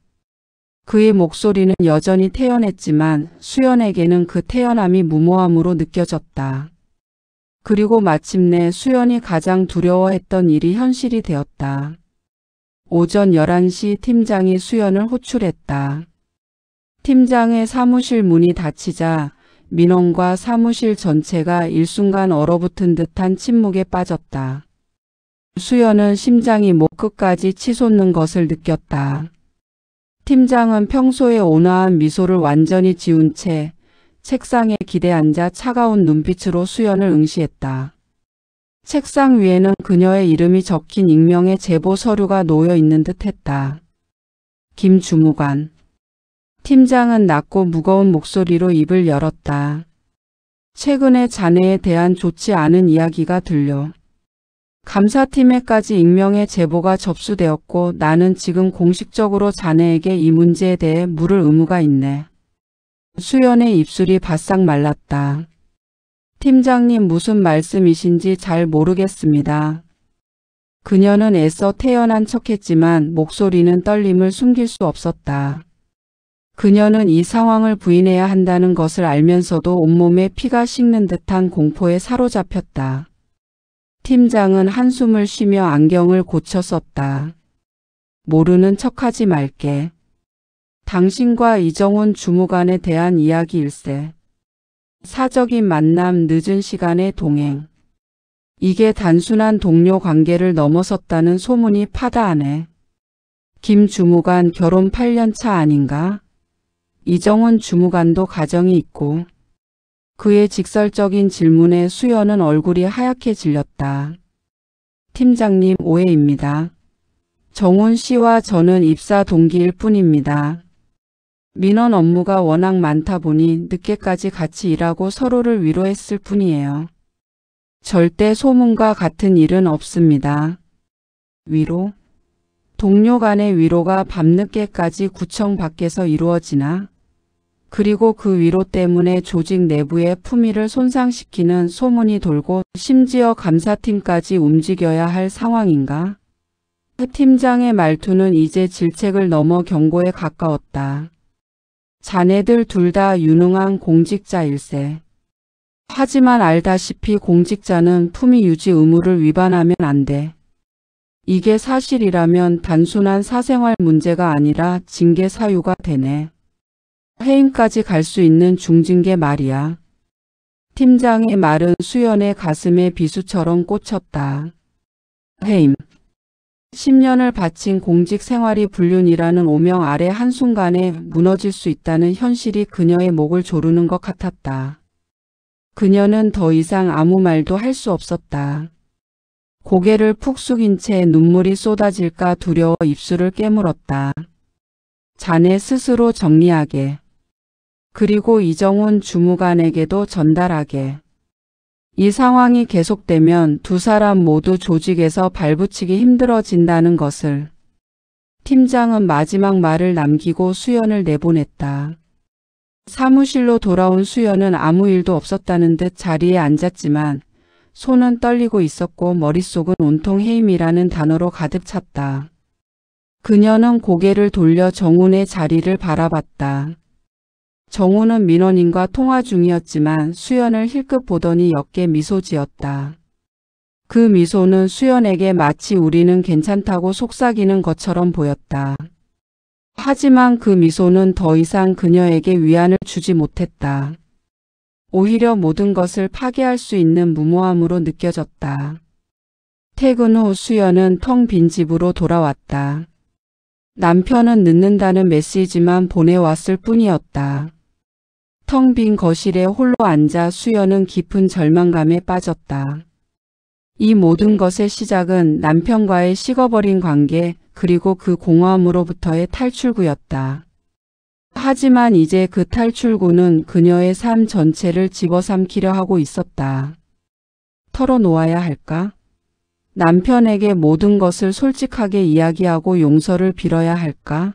그의 목소리는 여전히 태연했지만 수연에게는 그 태연함이 무모함으로 느껴졌다. 그리고 마침내 수연이 가장 두려워했던 일이 현실이 되었다. 오전 11시 팀장이 수연을 호출했다. 팀장의 사무실 문이 닫히자 민원과 사무실 전체가 일순간 얼어붙은 듯한 침묵에 빠졌다. 수연은 심장이 목 끝까지 치솟는 것을 느꼈다. 팀장은 평소의 온화한 미소를 완전히 지운 채 책상에 기대앉아 차가운 눈빛으로 수연을 응시했다. 책상 위에는 그녀의 이름이 적힌 익명의 제보 서류가 놓여 있는 듯 했다. 김 주무관. 팀장은 낮고 무거운 목소리로 입을 열었다. 최근에 자네에 대한 좋지 않은 이야기가 들려. 감사팀에까지 익명의 제보가 접수되었고 나는 지금 공식적으로 자네에게 이 문제에 대해 물을 의무가 있네. 수연의 입술이 바싹 말랐다. 팀장님 무슨 말씀이신지 잘 모르겠습니다. 그녀는 애써 태연한 척했지만 목소리는 떨림을 숨길 수 없었다. 그녀는 이 상황을 부인해야 한다는 것을 알면서도 온몸에 피가 식는 듯한 공포에 사로잡혔다. 팀장은 한숨을 쉬며 안경을 고쳐 썼다. 모르는 척하지 말게. 당신과 이정훈 주무관에 대한 이야기일세. 사적인 만남, 늦은 시간의 동행. 이게 단순한 동료 관계를 넘어섰다는 소문이 파다하네. 김 주무관 결혼 8년 차 아닌가? 이정훈 주무관도 가정이 있고. 그의 직설적인 질문에 수연은 얼굴이 하얗게 질렸다. 팀장님 오해입니다. 정훈 씨와 저는 입사 동기일 뿐입니다. 민원 업무가 워낙 많다 보니 늦게까지 같이 일하고 서로를 위로했을 뿐이에요. 절대 소문과 같은 일은 없습니다. 위로? 동료 간의 위로가 밤늦게까지 구청 밖에서 이루어지나? 그리고 그 위로 때문에 조직 내부의 품위를 손상시키는 소문이 돌고 심지어 감사팀까지 움직여야 할 상황인가? 팀장의 말투는 이제 질책을 넘어 경고에 가까웠다. 자네들 둘 다 유능한 공직자일세. 하지만 알다시피 공직자는 품위 유지 의무를 위반하면 안 돼. 이게 사실이라면 단순한 사생활 문제가 아니라 징계 사유가 되네. 해임까지 갈 수 있는 중징계 말이야. 팀장의 말은 수연의 가슴에 비수처럼 꽂혔다. 해임. 10년을 바친 공직 생활이 불륜이라는 오명 아래 한순간에 무너질 수 있다는 현실이 그녀의 목을 조르는 것 같았다. 그녀는 더 이상 아무 말도 할 수 없었다. 고개를 푹 숙인 채 눈물이 쏟아질까 두려워 입술을 깨물었다. 자네 스스로 정리하게. 그리고 이정훈 주무관에게도 전달하게. 이 상황이 계속되면 두 사람 모두 조직에서 발붙이기 힘들어진다는 것을. 팀장은 마지막 말을 남기고 수연을 내보냈다. 사무실로 돌아온 수연은 아무 일도 없었다는 듯 자리에 앉았지만 손은 떨리고 있었고 머릿속은 온통 해임이라는 단어로 가득 찼다. 그녀는 고개를 돌려 정훈의 자리를 바라봤다. 정훈은 민원인과 통화 중이었지만 수연을 힐끗 보더니 옅게 미소 지었다. 그 미소는 수연에게 마치 우리는 괜찮다고 속삭이는 것처럼 보였다. 하지만 그 미소는 더 이상 그녀에게 위안을 주지 못했다. 오히려 모든 것을 파괴할 수 있는 무모함으로 느껴졌다. 퇴근 후 수연은 텅 빈 집으로 돌아왔다. 남편은 늦는다는 메시지만 보내왔을 뿐이었다. 텅 빈 거실에 홀로 앉아 수연은 깊은 절망감에 빠졌다. 이 모든 것의 시작은 남편과의 식어버린 관계 그리고 그 공허함으로부터의 탈출구였다. 하지만 이제 그 탈출구는 그녀의 삶 전체를 집어삼키려 하고 있었다. 털어놓아야 할까? 남편에게 모든 것을 솔직하게 이야기하고 용서를 빌어야 할까?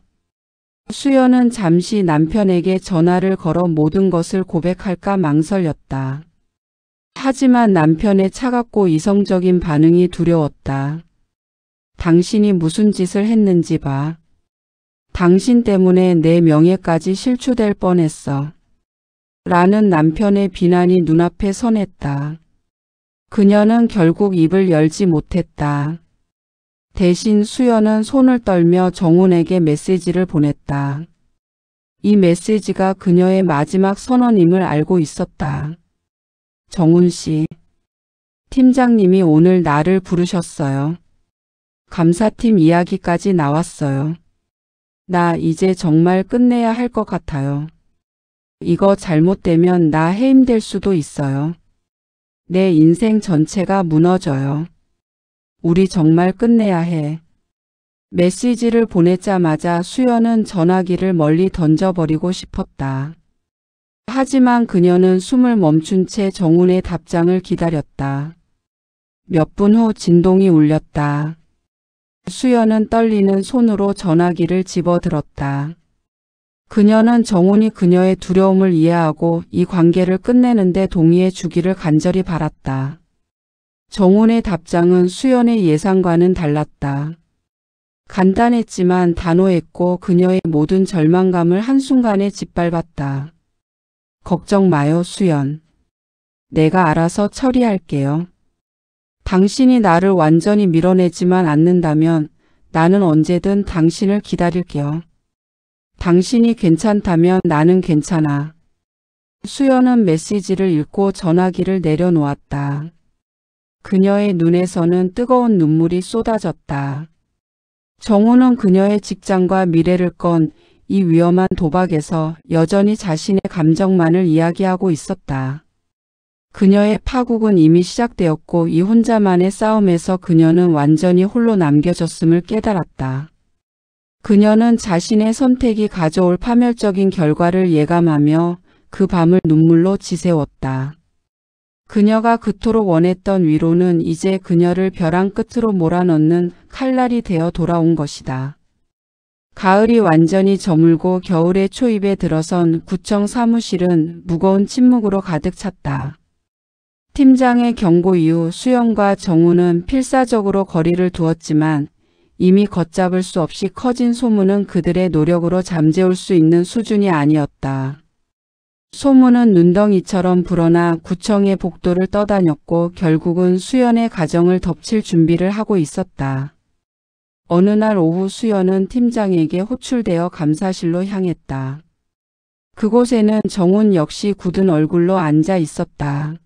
수연은 잠시 남편에게 전화를 걸어 모든 것을 고백할까 망설였다. 하지만 남편의 차갑고 이성적인 반응이 두려웠다. 당신이 무슨 짓을 했는지 봐. 당신 때문에 내 명예까지 실추될 뻔했어. 라는 남편의 비난이 눈앞에 선했다. 그녀는 결국 입을 열지 못했다. 대신 수연은 손을 떨며 정훈에게 메시지를 보냈다. 이 메시지가 그녀의 마지막 선언임을 알고 있었다. 정훈 씨, 팀장님이 오늘 나를 부르셨어요. 감사팀 이야기까지 나왔어요. 나 이제 정말 끝내야 할 것 같아요. 이거 잘못되면 나 해임될 수도 있어요. 내 인생 전체가 무너져요. 우리 정말 끝내야 해. 메시지를 보내자마자 수연은 전화기를 멀리 던져버리고 싶었다. 하지만 그녀는 숨을 멈춘 채 정훈의 답장을 기다렸다. 몇 분 후 진동이 울렸다. 수연은 떨리는 손으로 전화기를 집어들었다. 그녀는 정훈이 그녀의 두려움을 이해하고 이 관계를 끝내는데 동의해 주기를 간절히 바랐다. 정훈의 답장은 수연의 예상과는 달랐다. 간단했지만 단호했고 그녀의 모든 절망감을 한순간에 짓밟았다. 걱정 마요, 수연. 내가 알아서 처리할게요. 당신이 나를 완전히 밀어내지만 않는다면 나는 언제든 당신을 기다릴게요. 당신이 괜찮다면 나는 괜찮아. 수연은 메시지를 읽고 전화기를 내려놓았다. 그녀의 눈에서는 뜨거운 눈물이 쏟아졌다. 정훈은 그녀의 직장과 미래를 건 이 위험한 도박에서 여전히 자신의 감정만을 이야기하고 있었다. 그녀의 파국은 이미 시작되었고 이 혼자만의 싸움에서 그녀는 완전히 홀로 남겨졌음을 깨달았다. 그녀는 자신의 선택이 가져올 파멸적인 결과를 예감하며 그 밤을 눈물로 지새웠다. 그녀가 그토록 원했던 위로는 이제 그녀를 벼랑 끝으로 몰아넣는 칼날이 되어 돌아온 것이다. 가을이 완전히 저물고 겨울의 초입에 들어선 구청 사무실은 무거운 침묵으로 가득 찼다. 팀장의 경고 이후 수연과 정훈은 필사적으로 거리를 두었지만 이미 걷잡을 수 없이 커진 소문은 그들의 노력으로 잠재울 수 있는 수준이 아니었다. 소문은 눈덩이처럼 불어나 구청의 복도를 떠다녔고 결국은 수연의 가정을 덮칠 준비를 하고 있었다. 어느 날 오후 수연은 팀장에게 호출되어 감사실로 향했다. 그곳에는 정훈 역시 굳은 얼굴로 앉아 있었다.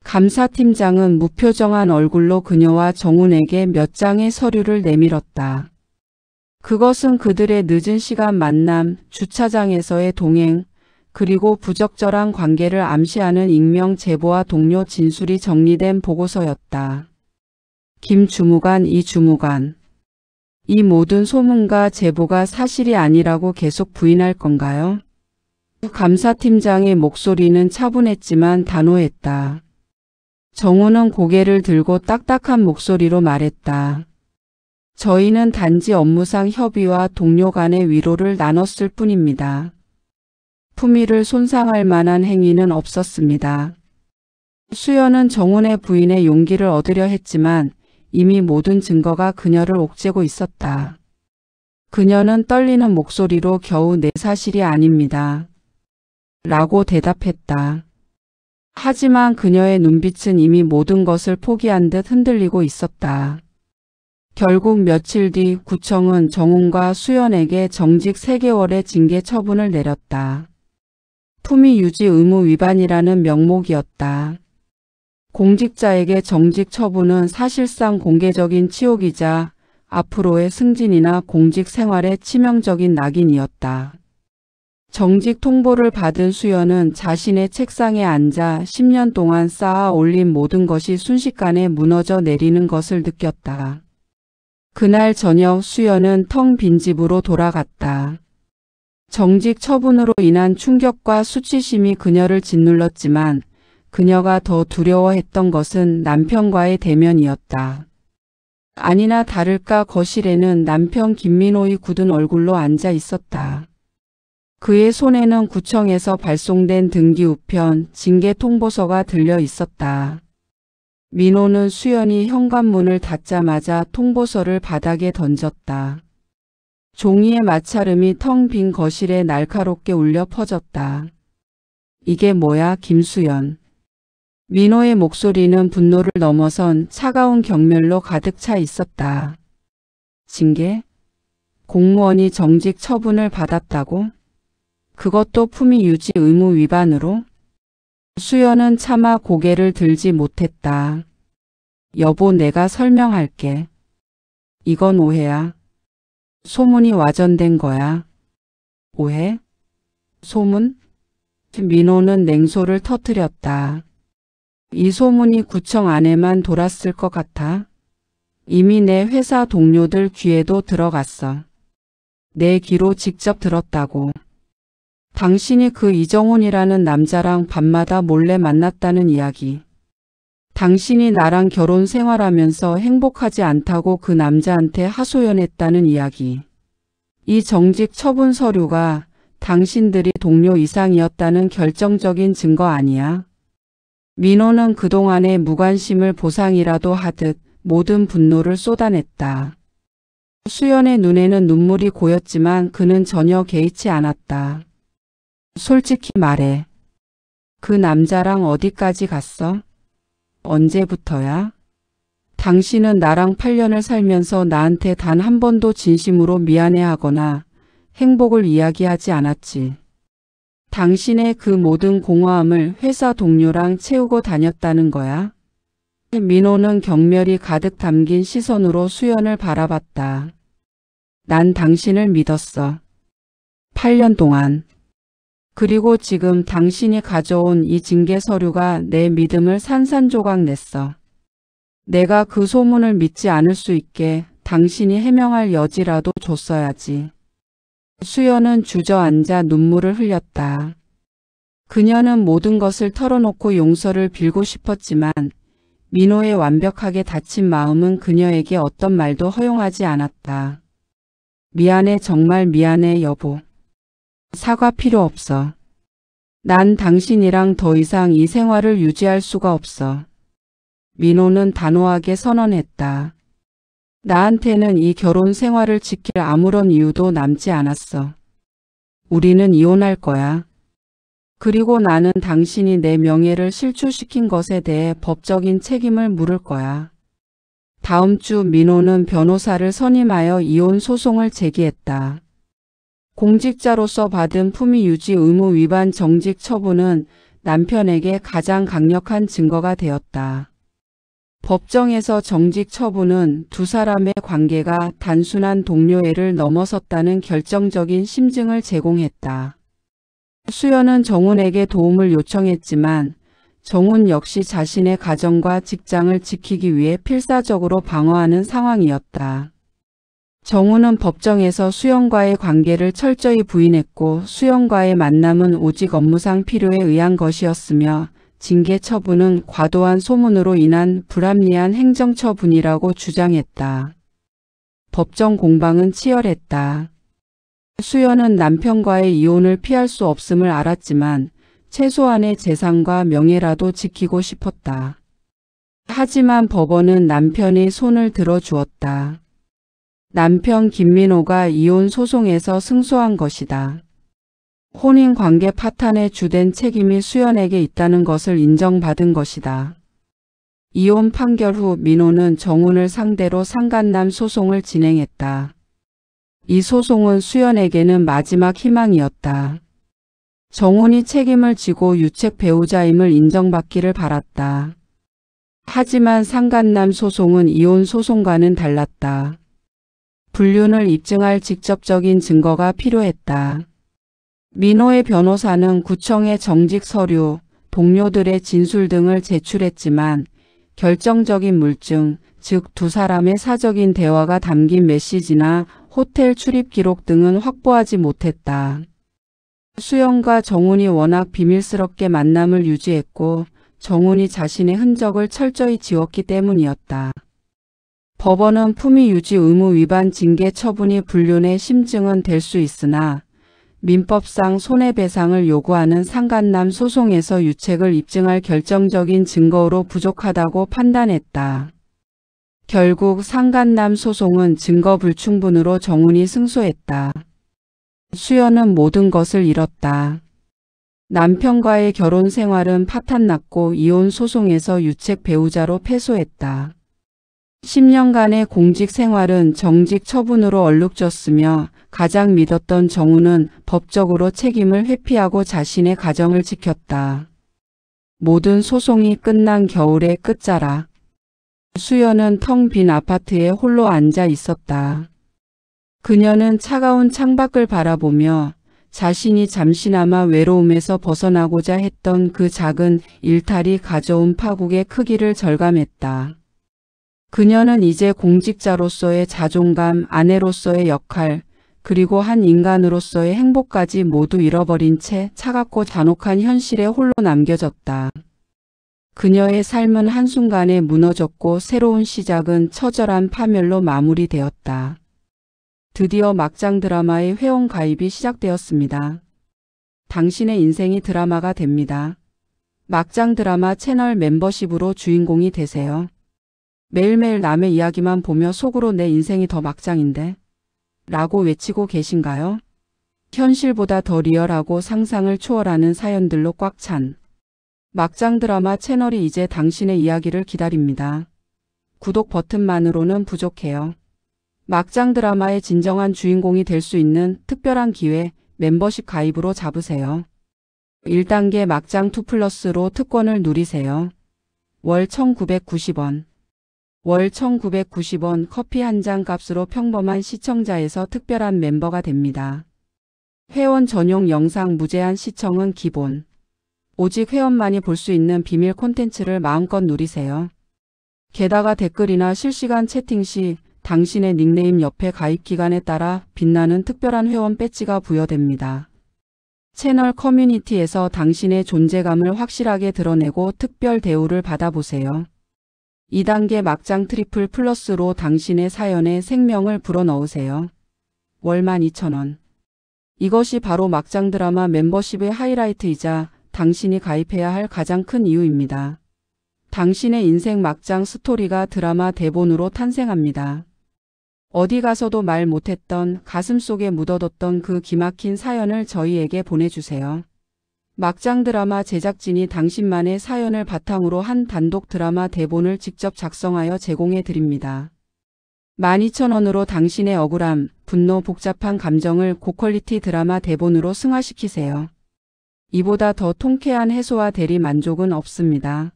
감사팀장은 무표정한 얼굴로 그녀와 정훈에게 몇 장의 서류를 내밀었다. 그것은 그들의 늦은 시간 만남, 주차장에서의 동행, 그리고 부적절한 관계를 암시하는 익명 제보와 동료 진술이 정리된 보고서였다. 김 주무관, 이 주무관. 이 모든 소문과 제보가 사실이 아니라고 계속 부인할 건가요? 감사팀장의 목소리는 차분했지만 단호했다. 정훈은 고개를 들고 딱딱한 목소리로 말했다. 저희는 단지 업무상 협의와 동료 간의 위로를 나눴을 뿐입니다. 품위를 손상할 만한 행위는 없었습니다. 수연은 정훈의 부인의 용기를 얻으려 했지만 이미 모든 증거가 그녀를 옥죄고 있었다. 그녀는 떨리는 목소리로 겨우 내 사실이 아닙니다. 라고 대답했다. 하지만 그녀의 눈빛은 이미 모든 것을 포기한 듯 흔들리고 있었다. 결국 며칠 뒤 구청은 정훈과 수연에게 정직 3개월의 징계 처분을 내렸다. 품위 유지 의무 위반이라는 명목이었다. 공직자에게 정직 처분은 사실상 공개적인 치욕이자 앞으로의 승진이나 공직 생활에 치명적인 낙인이었다. 정직 통보를 받은 수연은 자신의 책상에 앉아 10년 동안 쌓아 올린 모든 것이 순식간에 무너져 내리는 것을 느꼈다. 그날 저녁 수연은 텅 빈 집으로 돌아갔다. 정직 처분으로 인한 충격과 수치심이 그녀를 짓눌렀지만 그녀가 더 두려워했던 것은 남편과의 대면이었다. 아니나 다를까 거실에는 남편 김민호의 굳은 얼굴로 앉아 있었다. 그의 손에는 구청에서 발송된 등기 우편, 징계 통보서가 들려 있었다. 민호는 수연이 현관문을 닫자마자 통보서를 바닥에 던졌다. 종이의 마찰음이 텅 빈 거실에 날카롭게 울려 퍼졌다. 이게 뭐야, 김수연. 민호의 목소리는 분노를 넘어선 차가운 경멸로 가득 차 있었다. 징계? 공무원이 정직 처분을 받았다고? 그것도 품위 유지 의무 위반으로? 수연은 차마 고개를 들지 못했다. 여보, 내가 설명할게. 이건 오해야. 소문이 와전된 거야. 오해? 소문? 민호는 냉소를 터뜨렸다. 이 소문이 구청 안에만 돌았을 것 같아. 이미 내 회사 동료들 귀에도 들어갔어. 내 귀로 직접 들었다고. 당신이 그 이정훈이라는 남자랑 밤마다 몰래 만났다는 이야기. 당신이 나랑 결혼 생활하면서 행복하지 않다고 그 남자한테 하소연했다는 이야기. 이 정직 처분 서류가 당신들이 동료 이상이었다는 결정적인 증거 아니야? 민호는 그동안의 무관심을 보상이라도 하듯 모든 분노를 쏟아냈다. 수연의 눈에는 눈물이 고였지만 그는 전혀 개의치 않았다. 솔직히 말해. 그 남자랑 어디까지 갔어? 언제부터야? 당신은 나랑 8년을 살면서 나한테 단 한 번도 진심으로 미안해하거나 행복을 이야기하지 않았지. 당신의 그 모든 공허함을 회사 동료랑 채우고 다녔다는 거야? 민호는 경멸이 가득 담긴 시선으로 수연을 바라봤다. 난 당신을 믿었어. 8년 동안. 그리고 지금 당신이 가져온 이 징계 서류가 내 믿음을 산산조각 냈어. 내가 그 소문을 믿지 않을 수 있게 당신이 해명할 여지라도 줬어야지. 수연은 주저앉아 눈물을 흘렸다. 그녀는 모든 것을 털어놓고 용서를 빌고 싶었지만 민호의 완벽하게 닫힌 마음은 그녀에게 어떤 말도 허용하지 않았다. 미안해, 정말 미안해, 여보. 사과 필요 없어. 난 당신이랑 더 이상 이 생활을 유지할 수가 없어. 민호는 단호하게 선언했다. 나한테는 이 결혼 생활을 지킬 아무런 이유도 남지 않았어. 우리는 이혼할 거야. 그리고 나는 당신이 내 명예를 실추시킨 것에 대해 법적인 책임을 물을 거야. 다음 주 민호는 변호사를 선임하여 이혼 소송을 제기했다. 공직자로서 받은 품위 유지 의무 위반 정직 처분은 남편에게 가장 강력한 증거가 되었다. 법정에서 정직 처분은 두 사람의 관계가 단순한 동료애를 넘어섰다는 결정적인 심증을 제공했다. 수연은 정훈에게 도움을 요청했지만 정훈 역시 자신의 가정과 직장을 지키기 위해 필사적으로 방어하는 상황이었다. 정훈은 법정에서 수연과의 관계를 철저히 부인했고 수연과의 만남은 오직 업무상 필요에 의한 것이었으며 징계 처분은 과도한 소문으로 인한 불합리한 행정처분이라고 주장했다. 법정 공방은 치열했다. 수연은 남편과의 이혼을 피할 수 없음을 알았지만 최소한의 재산과 명예라도 지키고 싶었다. 하지만 법원은 남편의 손을 들어주었다. 남편 김민호가 이혼 소송에서 승소한 것이다. 혼인관계 파탄의 주된 책임이 수연에게 있다는 것을 인정받은 것이다. 이혼 판결 후 민호는 정훈을 상대로 상간남 소송을 진행했다. 이 소송은 수연에게는 마지막 희망이었다. 정훈이 책임을 지고 유책 배우자임을 인정받기를 바랐다. 하지만 상간남 소송은 이혼 소송과는 달랐다. 불륜을 입증할 직접적인 증거가 필요했다. 민호의 변호사는 구청의 정직 서류, 동료들의 진술 등을 제출했지만 결정적인 물증, 즉 두 사람의 사적인 대화가 담긴 메시지나 호텔 출입 기록 등은 확보하지 못했다. 수연과 정훈이 워낙 비밀스럽게 만남을 유지했고 정훈이 자신의 흔적을 철저히 지웠기 때문이었다. 법원은 품위 유지 의무 위반 징계 처분이 불륜의 심증은 될 수 있으나 민법상 손해배상을 요구하는 상간남 소송에서 유책을 입증할 결정적인 증거로 부족하다고 판단했다. 결국 상간남 소송은 증거 불충분으로 정훈이 승소했다. 수연은 모든 것을 잃었다. 남편과의 결혼 생활은 파탄났고 이혼 소송에서 유책 배우자로 패소했다. 10년간의 공직 생활은 정직 처분으로 얼룩졌으며 가장 믿었던 정훈은 법적으로 책임을 회피하고 자신의 가정을 지켰다. 모든 소송이 끝난 겨울의 끝자락. 수연은 텅 빈 아파트에 홀로 앉아 있었다. 그녀는 차가운 창밖을 바라보며 자신이 잠시나마 외로움에서 벗어나고자 했던 그 작은 일탈이 가져온 파국의 크기를 절감했다. 그녀는 이제 공직자로서의 자존감, 아내로서의 역할, 그리고 한 인간으로서의 행복까지 모두 잃어버린 채 차갑고 잔혹한 현실에 홀로 남겨졌다. 그녀의 삶은 한순간에 무너졌고 새로운 시작은 처절한 파멸로 마무리되었다. 드디어 막장 드라마의 회원 가입이 시작되었습니다. 당신의 인생이 드라마가 됩니다. 막장 드라마 채널 멤버십으로 주인공이 되세요. 매일매일 남의 이야기만 보며 속으로 내 인생이 더 막장인데? 라고 외치고 계신가요? 현실보다 더 리얼하고 상상을 초월하는 사연들로 꽉 찬 막장 드라마 채널이 이제 당신의 이야기를 기다립니다. 구독 버튼만으로는 부족해요. 막장 드라마의 진정한 주인공이 될 수 있는 특별한 기회, 멤버십 가입으로 잡으세요. 1단계 막장 2플러스로 특권을 누리세요. 월 1,990원. 월 1,990원 커피 한 잔 값으로 평범한 시청자에서 특별한 멤버가 됩니다. 회원 전용 영상 무제한 시청은 기본. 오직 회원만이 볼 수 있는 비밀 콘텐츠를 마음껏 누리세요. 게다가 댓글이나 실시간 채팅 시 당신의 닉네임 옆에 가입 기간에 따라 빛나는 특별한 회원 배지가 부여됩니다. 채널 커뮤니티에서 당신의 존재감을 확실하게 드러내고 특별 대우를 받아보세요. 2단계 막장 트리플 플러스로 당신의 사연에 생명을 불어넣으세요. 월 12,000원. 이것이 바로 막장 드라마 멤버십의 하이라이트이자 당신이 가입해야 할 가장 큰 이유입니다. 당신의 인생 막장 스토리가 드라마 대본으로 탄생합니다. 어디 가서도 말 못했던 가슴속에 묻어뒀던 그 기막힌 사연을 저희에게 보내주세요. 막장 드라마 제작진이 당신만의 사연을 바탕으로 한 단독 드라마 대본을 직접 작성하여 제공해 드립니다. 12,000원으로 당신의 억울함, 분노, 복잡한 감정을 고퀄리티 드라마 대본으로 승화시키세요. 이보다 더 통쾌한 해소와 대리 만족은 없습니다.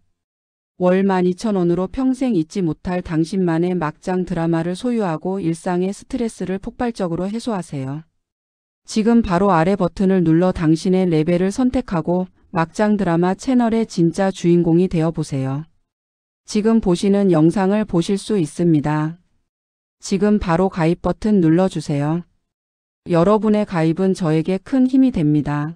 월 12,000원으로 평생 잊지 못할 당신만의 막장 드라마를 소유하고 일상의 스트레스를 폭발적으로 해소하세요. 지금 바로 아래 버튼을 눌러 당신의 레벨을 선택하고 막장 드라마 채널의 진짜 주인공이 되어 보세요. 지금 보시는 영상을 보실 수 있습니다. 지금 바로 가입 버튼 눌러주세요. 여러분의 가입은 저에게 큰 힘이 됩니다.